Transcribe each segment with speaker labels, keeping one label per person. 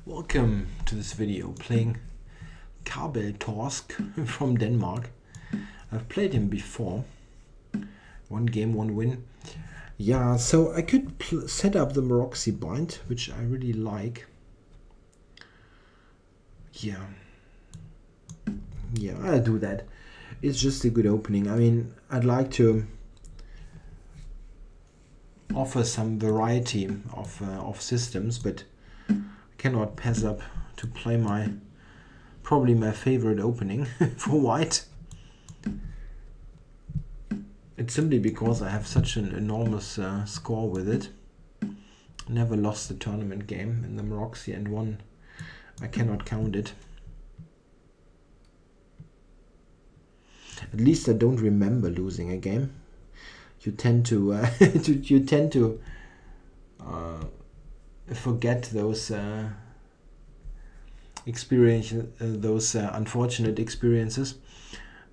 Speaker 1: Welcome to this video playing Kabel Torsk from Denmark. I've played him before. One game, one win. Yeah, so I could set up the Maroczy bind, which I really like. Yeah, I'll do that. It's just a good opening. I mean, I'd like to offer some variety of systems, but I cannot pass up to play probably my favorite opening for white. It's simply because I have such an enormous score with it. Never lost a tournament game in the Maroczy, and one I cannot count it. At least I don't remember losing a game. You tend to forget those unfortunate experiences,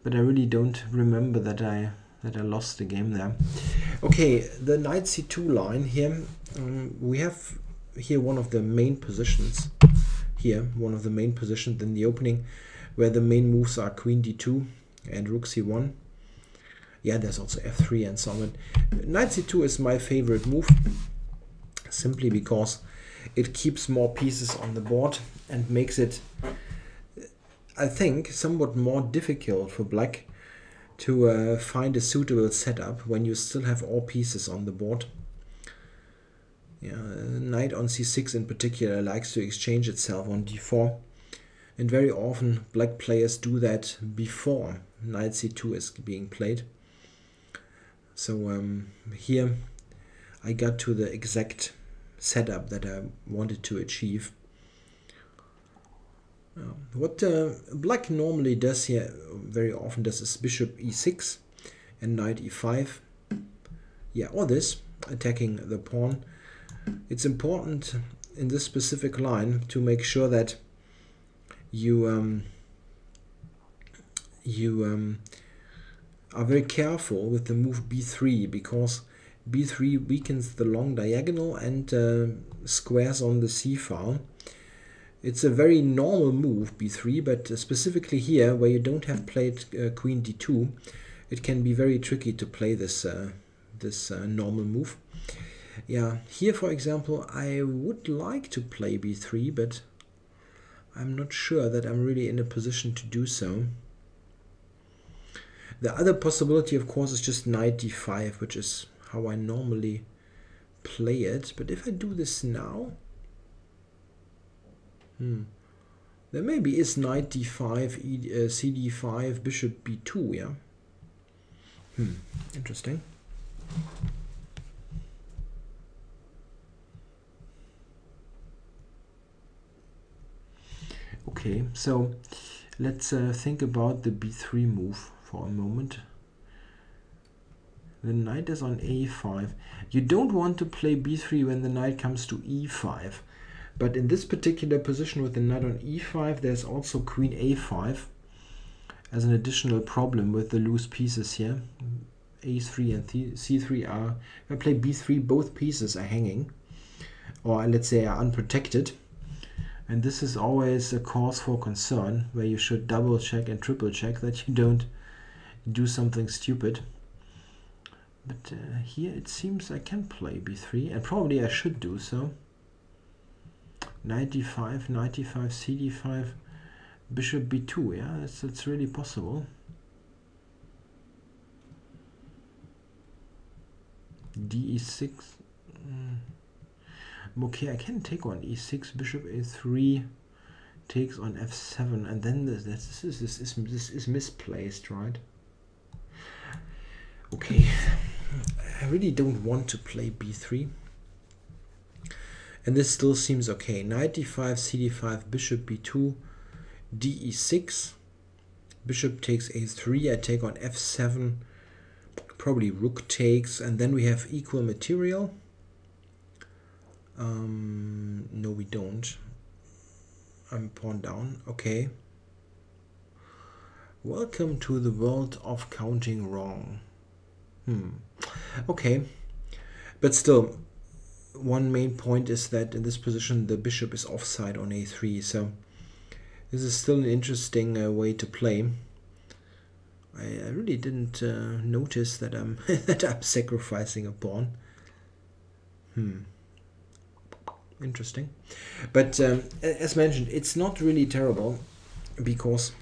Speaker 1: but I really don't remember that I lost the game there. Okay, the knight c2 line here. We have here one of the main positions. One of the main positions in the opening, where the main moves are queen d2 and rook c1. Yeah, there's also f3 and so on. Knight c2 is my favorite move, simply because it keeps more pieces on the board and makes it, I think, somewhat more difficult for black to find a suitable setup when you still have all pieces on the board. Yeah, knight on c6 in particular likes to exchange itself on d4, and very often black players do that before knight c2 is being played. So here I got to the exact setup that I wanted to achieve. What black normally does here very often does is bishop e6 and knight e5. Yeah, or this, attacking the pawn. It's important in this specific line to make sure that you are very careful with the move b3, because b3 weakens the long diagonal and squares on the c file. It's a very normal move, b3, but specifically here, where you don't have played queen d2, it can be very tricky to play this normal move. Yeah, here for example, I would like to play b3, but I'm not sure that I'm really in a position to do so. The other possibility, of course, is just knight d5, which is how I normally play it. But if I do this now, there maybe is knight d5, cd5, bishop b2, yeah? Interesting. Okay, so let's think about the b3 move for a moment. The knight is on a5. You don't want to play b3 when the knight comes to e5. But in this particular position with the knight on e5, there's also queen a5 as an additional problem with the loose pieces here. a3 and c3 are, if I play b3, both pieces are hanging, or let's say are unprotected. And this is always a cause for concern, where you should double check and triple check that you don't do something stupid. But here it seems I can play b3, and probably I should do so. Knight d5, knight d5, cd5, bishop b2, yeah, it's really possible. d6. Okay, I can take on e6, bishop a3 takes on f7, and then this is misplaced, right? Okay, I really don't want to play b3, and this still seems okay. Knight d5, cd5, bishop b2, de6, bishop takes a3, I take on f7, probably rook takes, and then we have equal material. No, we don't. I'm pawn down. Okay. Welcome to the world of counting wrong. Okay. But still, one main point is that in this position the bishop is offside on a3, so this is still an interesting way to play. I really didn't notice that I'm that I'm sacrificing a pawn. Interesting. But as mentioned, it's not really terrible because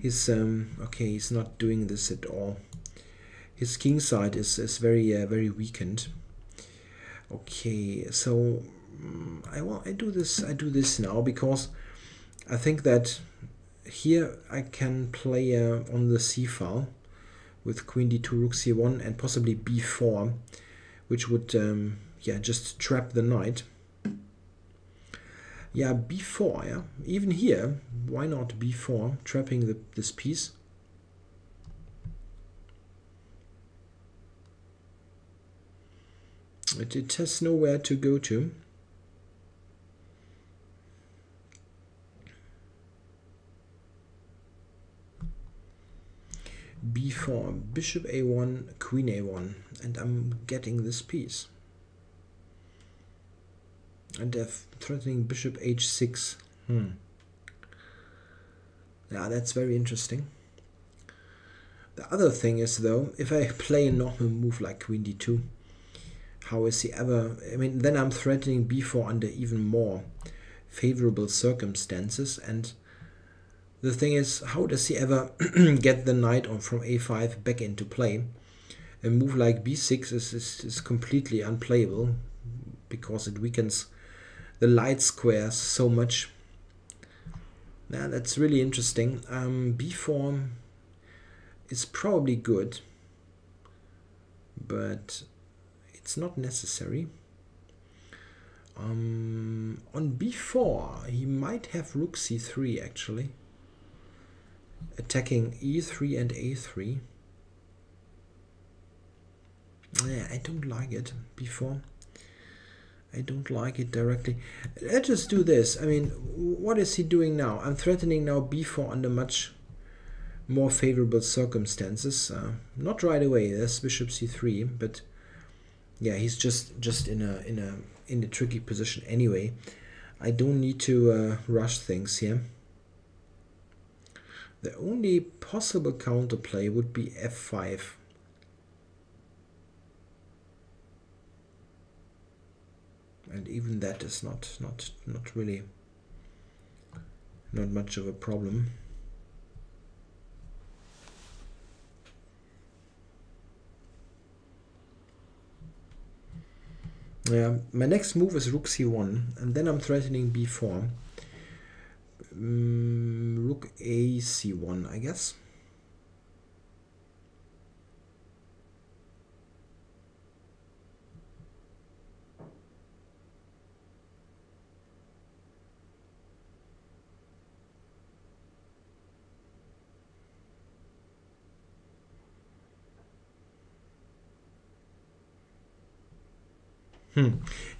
Speaker 1: he's okay. He's not doing this at all. His king side is very weakened. Okay, so I do this now because I think that here I can play on the c file with queen d2, rook c1, and possibly b4, which would yeah, just trap the knight. Yeah, b4, yeah. Even here, why not b4, trapping this piece? It has nowhere to go to. b4, bishop a1, queen a1, and I'm getting this piece. And they're threatening bishop h6. Yeah, that's very interesting. The other thing is, though, if I play a normal move like queen d2, how is he ever... I mean, then I'm threatening b4 under even more favorable circumstances. And the thing is, how does he ever get the knight from a5 back into play? A move like b6 is completely unplayable because it weakens the light squares so much. Yeah, that's really interesting. b4 is probably good, but it's not necessary. On b4 he might have rook c3 actually, attacking e3 and a3. Yeah, I don't like it. b4, I don't like it directly. Let's just do this. I mean, what is he doing now? I'm threatening now b4 under much more favorable circumstances. Not right away. There's bishop c3, but yeah, he's just in a tricky position anyway. I don't need to rush things here. The only possible counterplay would be f5. And even that is not really not much of a problem. Yeah, my next move is rook c1, and then I'm threatening b4. Rook a c1, I guess.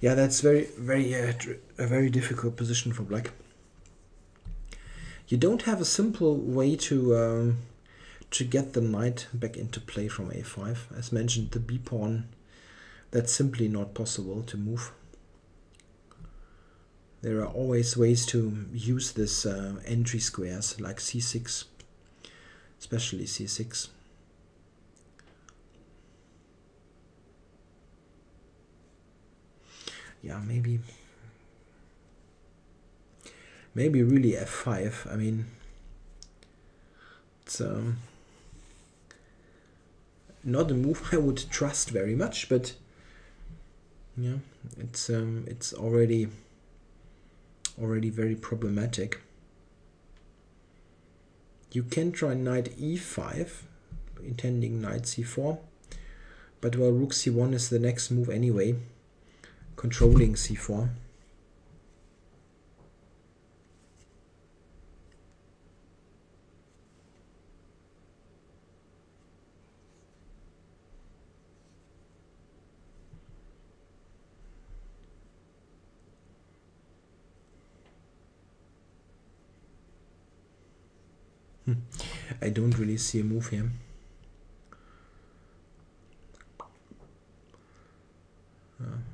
Speaker 1: Yeah, that's a very difficult position for black. You don't have a simple way to get the knight back into play from a5. As mentioned, the b pawn, that's simply not possible to move. There are always ways to use this entry squares like c6, especially c6. Yeah, maybe really f5. I mean, it's not a move I would trust very much, but yeah, it's already very problematic. You can try knight e5, intending knight c4, but well, rook c1 is the next move anyway, controlling c4. I don't really see a move here.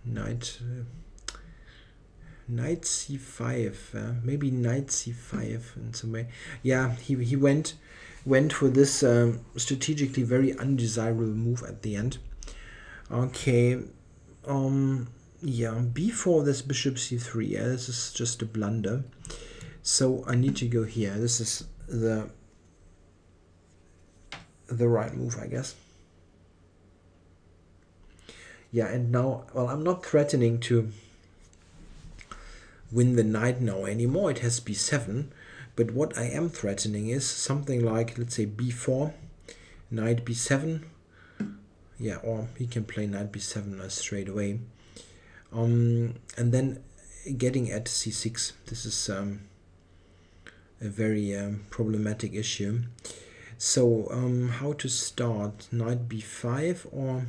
Speaker 1: Knight went knight c5, maybe knight c5 in some way. Yeah, he went for this strategically very undesirable move at the end. Okay, yeah, before this bishop c3. Yeah, this is just a blunder. So I need to go here. This is the right move, I guess. Yeah, and now, well, I'm not threatening to win the knight now anymore. It has b7, but what I am threatening is something like, let's say, b4, knight b7. Yeah, or he can play knight b7 straight away. And then getting at c6. This is a very problematic issue. So how to start? Knight b5 or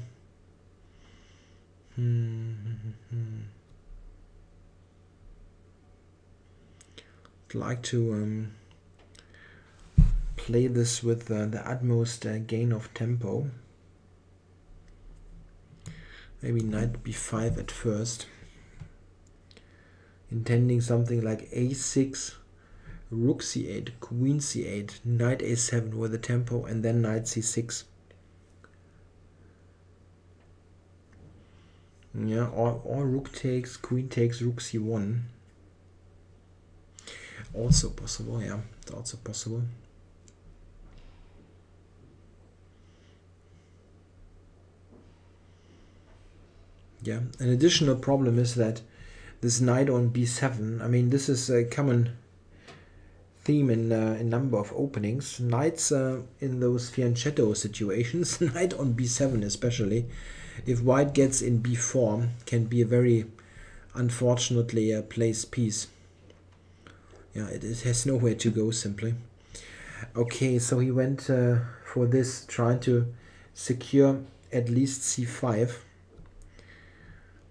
Speaker 1: I'd like to play this with the utmost gain of tempo. Maybe knight b5 at first, intending something like a6, rook c8, queen c8, knight a7 with a tempo, and then knight c6. Yeah, or rook takes, queen takes, rook c1. Also possible, yeah, it's also possible. Yeah, an additional problem is that this knight on b7, I mean, this is a common theme in a number of openings. Knights in those fianchetto situations, knight on b7 especially, if white gets in b4, can be a very unfortunately placed piece. Yeah, it has nowhere to go simply. Okay, so he went for this, trying to secure at least c5.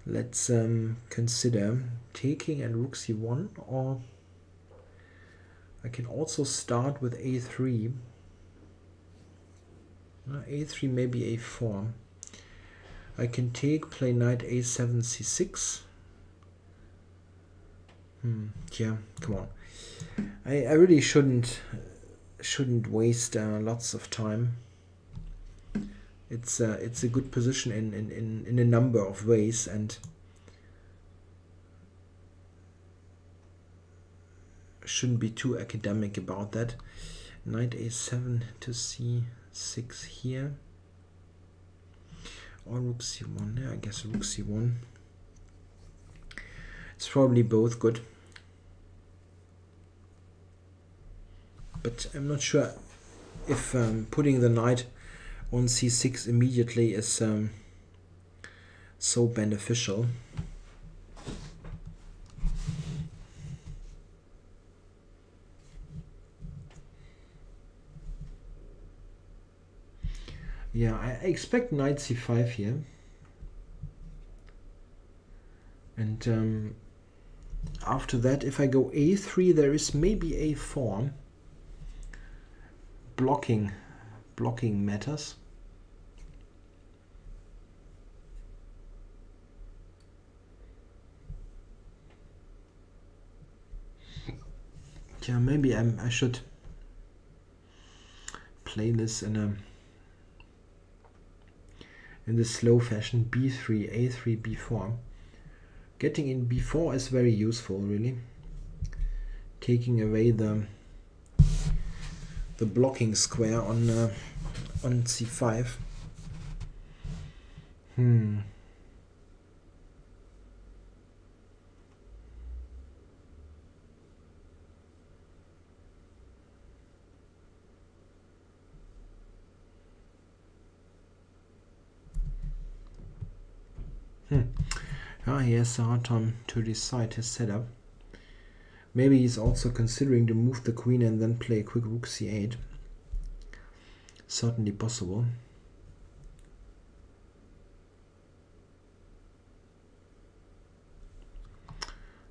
Speaker 1: Let's consider taking and rook c1, or I can also start with a3. A3, maybe a4. I can take, play knight a7, c6. Yeah, come on. I really shouldn't waste lots of time. It's a good position in a number of ways, and shouldn't be too academic about that. Knight a7 to c6 here, or rook c1. Yeah, I guess rook c1. It's probably both good, but I'm not sure if putting the knight on c6 immediately is so beneficial. Yeah, I expect knight c5 here, and after that, if I go a3, there is maybe a4. Blocking matters. Yeah, maybe I should play this in the slow fashion. b3, a3, b4. Getting in b4 is very useful, really. Taking away the blocking square on c5. He has a hard time to decide his setup. Maybe he's also considering to move the queen and then play a quick rook c8. Certainly possible.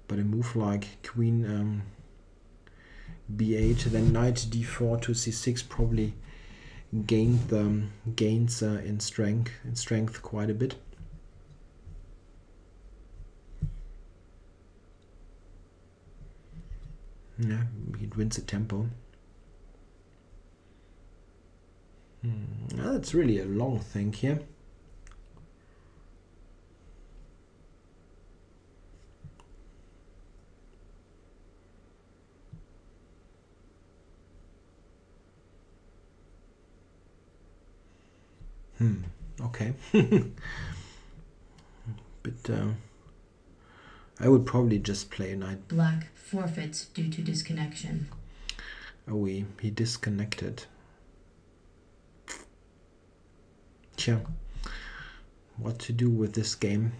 Speaker 1: But a move like queen b8, then knight d4 to c6 probably gains in strength quite a bit. Yeah, he wins the tempo. That's really a long thing here. Okay. But I would probably just play a knight.
Speaker 2: Black forfeits due to disconnection.
Speaker 1: Oh, he disconnected. Tja, what to do with this game?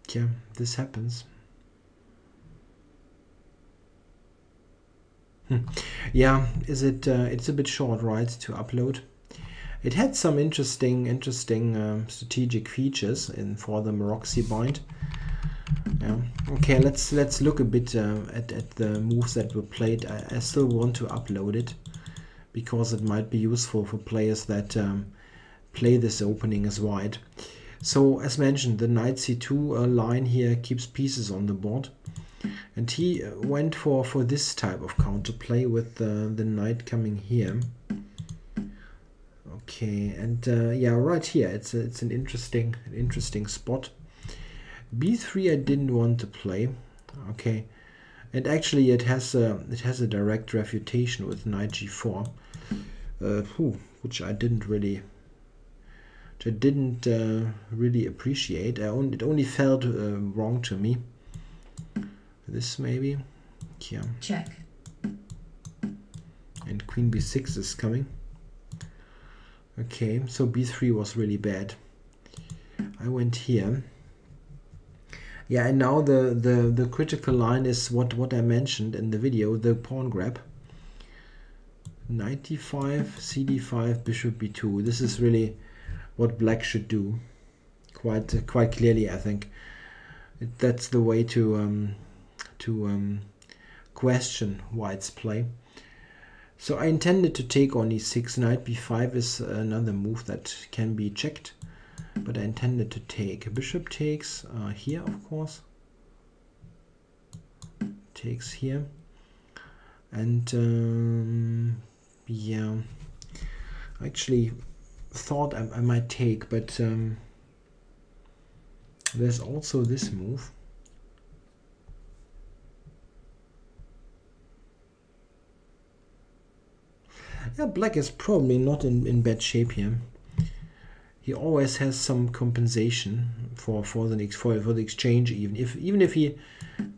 Speaker 1: Tja, this happens. Yeah, is it? It's a bit short, right, to upload. It had some interesting strategic features for the Maroczy bind. Yeah. Okay, let's look a bit at the moves that were played. I still want to upload it because it might be useful for players that play this opening as wide. So as mentioned, the knight c2 line here keeps pieces on the board, and he went for this type of counterplay with the knight coming here. Okay, and yeah, right here it's an interesting spot. b3 I didn't want to play. Okay, and actually it has a direct refutation with knight g4, which I didn't really appreciate. It only felt wrong to me. This maybe, yeah.
Speaker 2: Check.
Speaker 1: And queen b6 is coming. Okay, so b3 was really bad. I went here. Yeah, and now the critical line is what I mentioned in the video, the pawn grab. Knight d5, cd5, bishop b2. This is really what black should do. Quite clearly, I think. That's the way to question white's play. So I intended to take on e6. Knight b5 is another move that can be checked, but I intended to take. Bishop takes here, of course. Takes here. And yeah, I actually thought I might take, but there's also this move. Yeah, black is probably not in bad shape here. He always has some compensation for the exchange, even if he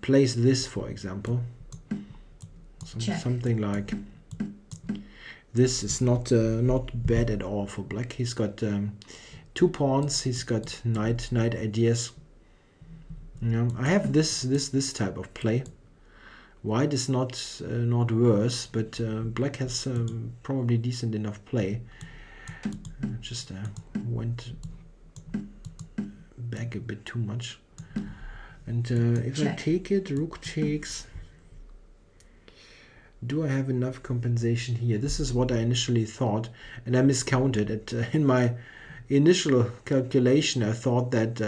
Speaker 1: plays this, for example. Something like this is not bad at all for black. He's got 2 pawns. He's got knight ideas. Yeah, I have this type of play. White is not worse, but black has probably decent enough play. Just went back a bit too much. And if I take it, rook takes. Do I have enough compensation here? This is what I initially thought, and I miscounted it. In my initial calculation, I thought that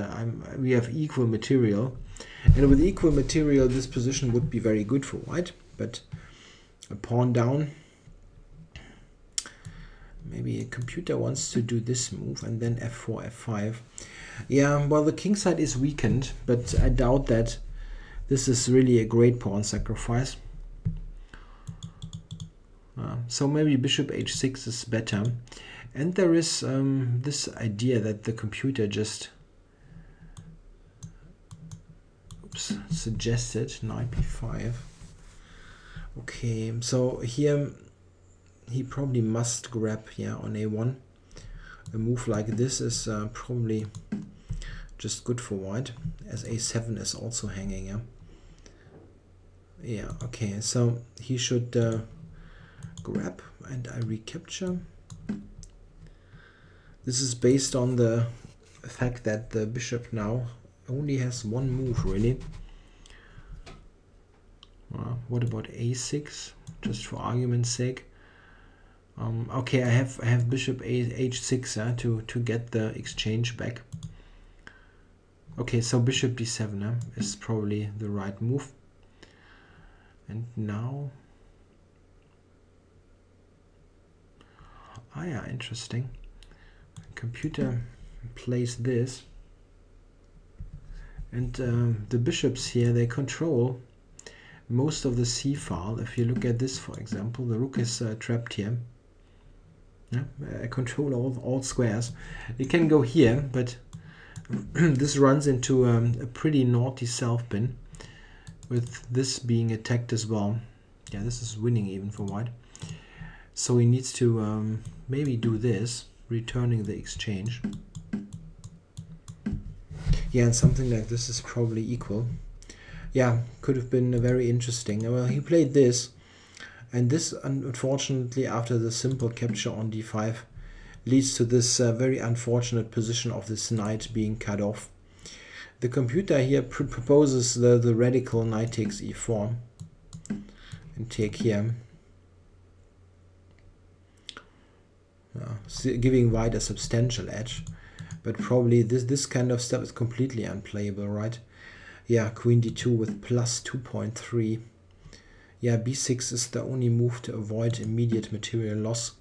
Speaker 1: we have equal material. And with equal material, this position would be very good for white. But a pawn down. Maybe a computer wants to do this move and then f4, f5. Yeah, well, the king side is weakened, but I doubt that this is really a great pawn sacrifice. So maybe bishop h6 is better. And there is this idea that the computer just suggested, knight b5. Okay, so here he probably must grab on a1. A move like this is probably just good for white, as a7 is also hanging. Yeah, okay, so he should grab, and I recapture. This is based on the fact that the bishop now only has one move, really. What about a6, just for argument's sake? Okay, I have bishop h6 to get the exchange back. Okay, so bishop d7 is probably the right move. And now, yeah, interesting. Computer plays this, and the bishops here, they control most of the c file. If you look at this, for example, the rook is trapped here. Yeah, I control all squares. It can go here, but this runs into a pretty naughty self-pin, with this being attacked as well. Yeah, this is winning even for white. So he needs to maybe do this, returning the exchange. Yeah, and something like this is probably equal. Yeah, could have been very interesting. Well, he played this, and this, unfortunately, after the simple capture on d5, leads to this very unfortunate position of this knight being cut off. The computer here proposes the radical knight takes e4 and take here, giving white a substantial edge, but probably this kind of stuff is completely unplayable, right? Yeah, queen d2 with plus 2.3. Yeah, b6 is the only move to avoid immediate material loss.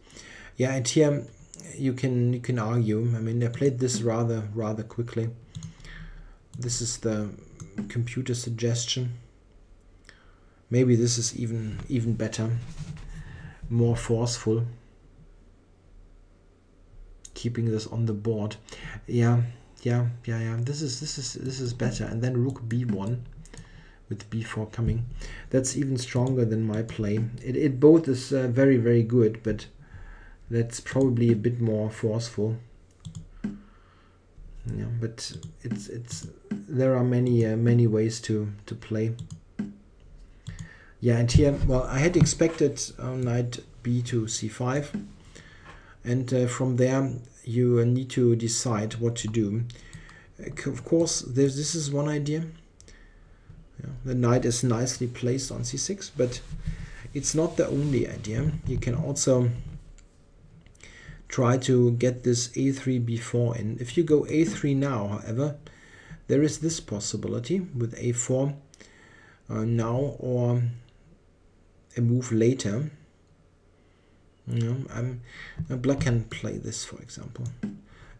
Speaker 1: Yeah, and here you can argue. I mean, I played this rather quickly. This is the computer suggestion. Maybe this is even better, more forceful, keeping this on the board. Yeah. This is better. And then rook b1 with b4 coming. That's even stronger than my play. It both is very good, but that's probably a bit more forceful. Yeah, but there are many ways to play. Yeah, and here, well, I had expected knight b to c5, and from there you need to decide what to do. Of course, this is one idea. Yeah, the knight is nicely placed on c6, but it's not the only idea. You can also try to get this a3 b4 in. If you go a3 now, however, there is this possibility with a4 now, or a move later. You know, black can play this, for example,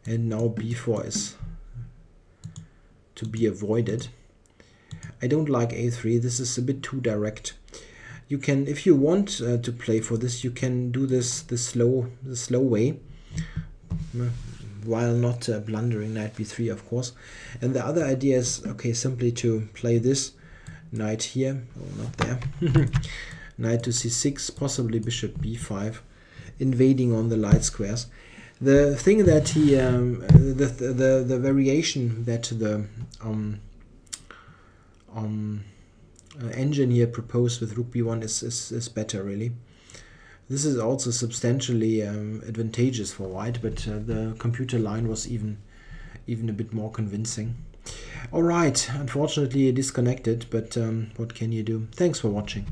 Speaker 1: and now b4 is to be avoided. I don't like a3. This is a bit too direct. You can, if you want to play for this, you can do this the slow way, while not blundering knight b3, of course. And the other idea is, okay, simply to play this knight here, oh, not there, knight to c6, possibly bishop b5, invading on the light squares. The thing that he, the variation that the engine here proposed with rook b1 is better, really. This is also substantially advantageous for white, but the computer line was even a bit more convincing. All right, unfortunately disconnected, but what can you do? Thanks for watching.